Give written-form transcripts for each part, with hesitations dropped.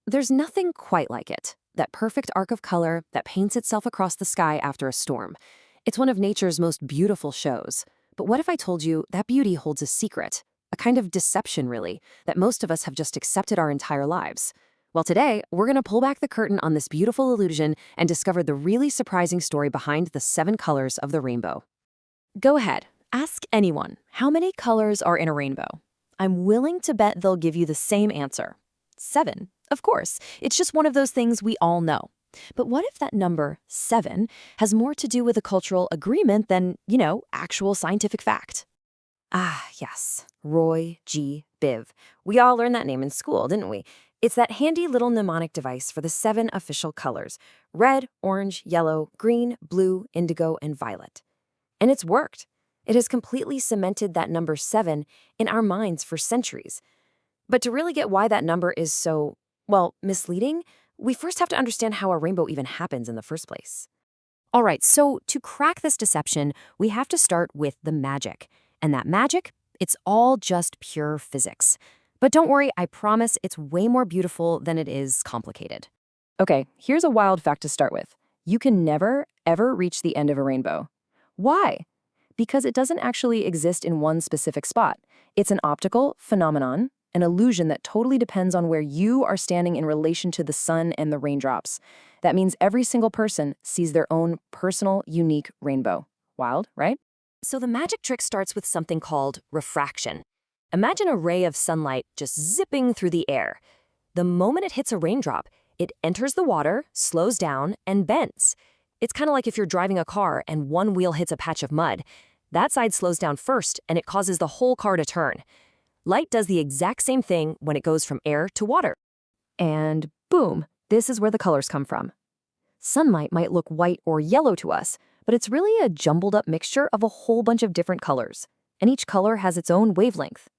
There's nothing quite like it. That perfect arc of color that paints itself across the sky after a storm. It's one of nature's most beautiful shows. But what if I told you that beauty holds a secret? A kind of deception, really, that most of us have just accepted our entire lives. Well, today, we're going to pull back the curtain on this beautiful illusion and discover the really surprising story behind the 7 colors of the rainbow. Go ahead, ask anyone, how many colors are in a rainbow? I'm willing to bet they'll give you the same answer. 7. Of course, it's just one of those things we all know. But what if that number, 7, has more to do with a cultural agreement than, actual scientific fact? Ah, yes, Roy G. Biv. We all learned that name in school, didn't we? It's that handy little mnemonic device for the 7 official colors: red, orange, yellow, green, blue, indigo, and violet. And it's worked. It has completely cemented that number 7 in our minds for centuries. But to really get why that number is so, misleading, we first have to understand how a rainbow even happens in the first place. All right, so to crack this deception, we have to start with the magic. And that magic, it's all just pure physics. But don't worry, I promise it's way more beautiful than it is complicated. Okay, here's a wild fact to start with. You can never, ever reach the end of a rainbow. Why? Because it doesn't actually exist in one specific spot. It's an optical phenomenon, an illusion that totally depends on where you are standing in relation to the sun and the raindrops. That means every single person sees their own personal, unique rainbow. Wild, right? So the magic trick starts with something called refraction. Imagine a ray of sunlight just zipping through the air. The moment it hits a raindrop, it enters the water, slows down, and bends. It's kind of like if you're driving a car and one wheel hits a patch of mud. That side slows down first, and it causes the whole car to turn. Light does the exact same thing when it goes from air to water. And boom, this is where the colors come from. Sunlight might look white or yellow to us, but it's really a jumbled up mixture of a whole bunch of different colors, and each color has its own wavelength.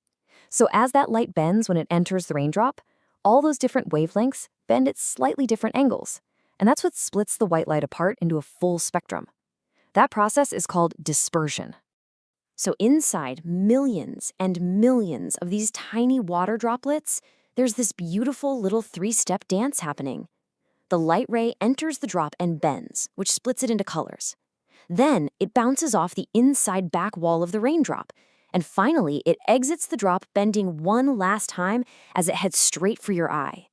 So as that light bends when it enters the raindrop, all those different wavelengths bend at slightly different angles, and that's what splits the white light apart into a full spectrum. That process is called dispersion. So inside millions and millions of these tiny water droplets, there's this beautiful little 3-step dance happening. The light ray enters the drop and bends, which splits it into colors. Then it bounces off the inside back wall of the raindrop, and finally it exits the drop, bending one last time as it heads straight for your eye.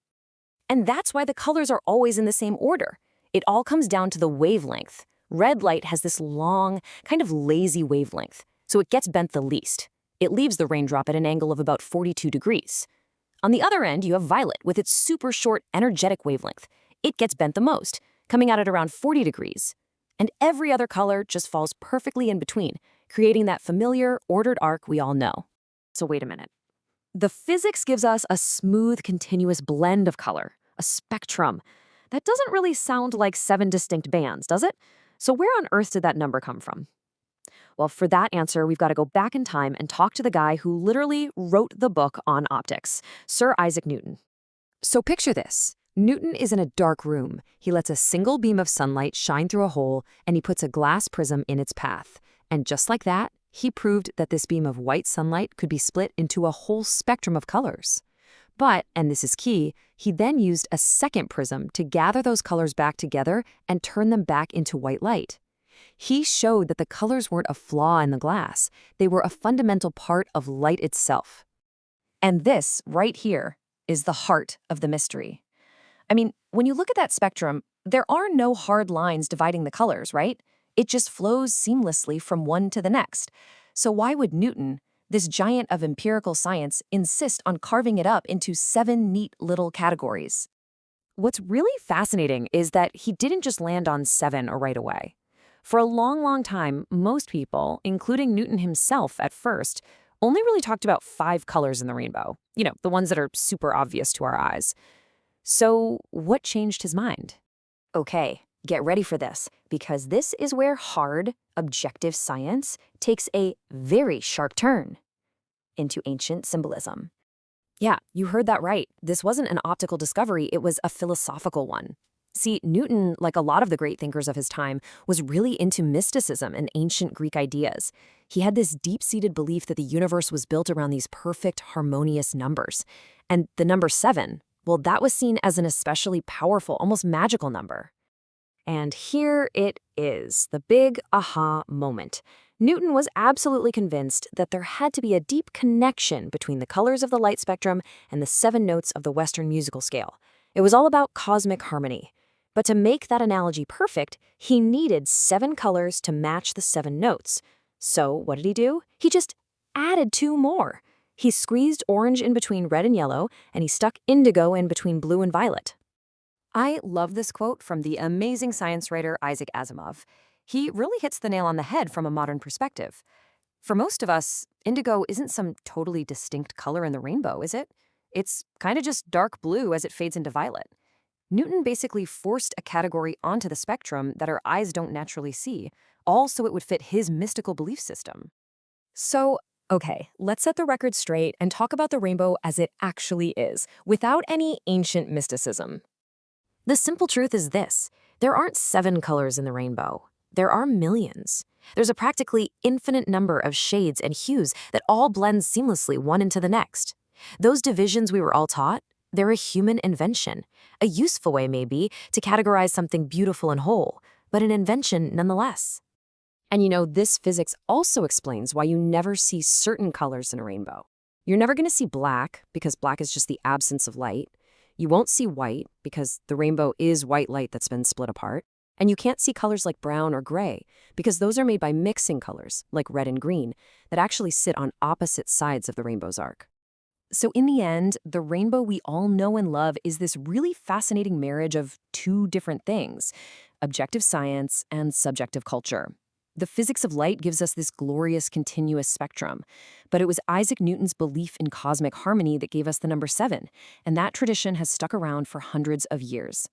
And that's why the colors are always in the same order. It all comes down to the wavelength. Red light has this long, kind of lazy wavelength, so it gets bent the least. It leaves the raindrop at an angle of about 42 degrees. On the other end, you have violet with its super short, energetic wavelength. It gets bent the most, coming out at around 40 degrees. And every other color just falls perfectly in between, creating that familiar, ordered arc we all know. So wait a minute. The physics gives us a smooth, continuous blend of color, a spectrum. That doesn't really sound like 7 distinct bands, does it? So where on earth did that number come from? Well, for that answer, we've got to go back in time and talk to the guy who literally wrote the book on optics, Sir Isaac Newton. So picture this. Newton is in a dark room. He lets a single beam of sunlight shine through a hole, and he puts a glass prism in its path. And just like that, he proved that this beam of white sunlight could be split into a whole spectrum of colors. But, and this is key, he then used a second prism to gather those colors back together and turn them back into white light. He showed that the colors weren't a flaw in the glass. They were a fundamental part of light itself. And this, right here, is the heart of the mystery. I mean, when you look at that spectrum, there are no hard lines dividing the colors, right? It just flows seamlessly from one to the next. So why would Newton, this giant of empirical science, insist on carving it up into 7 neat little categories? What's really fascinating is that he didn't just land on 7 right away. For a long, long time, most people, including Newton himself at first, only really talked about 5 colors in the rainbow. The ones that are super obvious to our eyes. So what changed his mind? Okay, get ready for this, because this is where hard, objective science takes a very sharp turn into ancient symbolism. Yeah, you heard that right. This wasn't an optical discovery, it was a philosophical one. See, Newton, like a lot of the great thinkers of his time, was really into mysticism and ancient Greek ideas. He had this deep-seated belief that the universe was built around these perfect, harmonious numbers. And the number 7, Well, that was seen as an especially powerful, almost magical number. And here it is, the big aha moment. Newton was absolutely convinced that there had to be a deep connection between the colors of the light spectrum and the 7 notes of the Western musical scale. It was all about cosmic harmony. But to make that analogy perfect, he needed 7 colors to match the 7 notes. So what did he do? He just added 2 more. He squeezed orange in between red and yellow, and he stuck indigo in between blue and violet. I love this quote from the amazing science writer Isaac Asimov. He really hits the nail on the head from a modern perspective. For most of us, indigo isn't some totally distinct color in the rainbow, is it? It's kind of just dark blue as it fades into violet. Newton basically forced a category onto the spectrum that our eyes don't naturally see, all so it would fit his mystical belief system. So, okay, let's set the record straight and talk about the rainbow as it actually is, without any ancient mysticism. The simple truth is this: there aren't 7 colors in the rainbow. There are millions. There's a practically infinite number of shades and hues that all blend seamlessly one into the next. Those divisions we were all taught, they're a human invention. A useful way, maybe, to categorize something beautiful and whole, but an invention nonetheless. And this physics also explains why you never see certain colors in a rainbow. You're never going to see black, because black is just the absence of light. You won't see white, because the rainbow is white light that's been split apart. And you can't see colors like brown or gray, because those are made by mixing colors, like red and green, that actually sit on opposite sides of the rainbow's arc. So in the end, the rainbow we all know and love is this really fascinating marriage of 2 different things: objective science and subjective culture. The physics of light gives us this glorious continuous spectrum, but it was Isaac Newton's belief in cosmic harmony that gave us the number 7, and that tradition has stuck around for hundreds of years.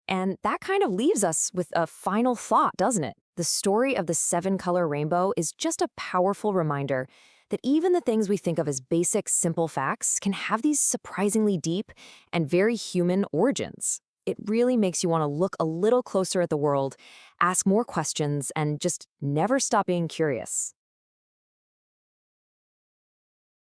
And that kind of leaves us with a final thought, doesn't it? The story of the 7-color rainbow is just a powerful reminder that even the things we think of as basic, simple facts can have these surprisingly deep and very human origins. It really makes you want to look a little closer at the world, ask more questions, and just never stop being curious.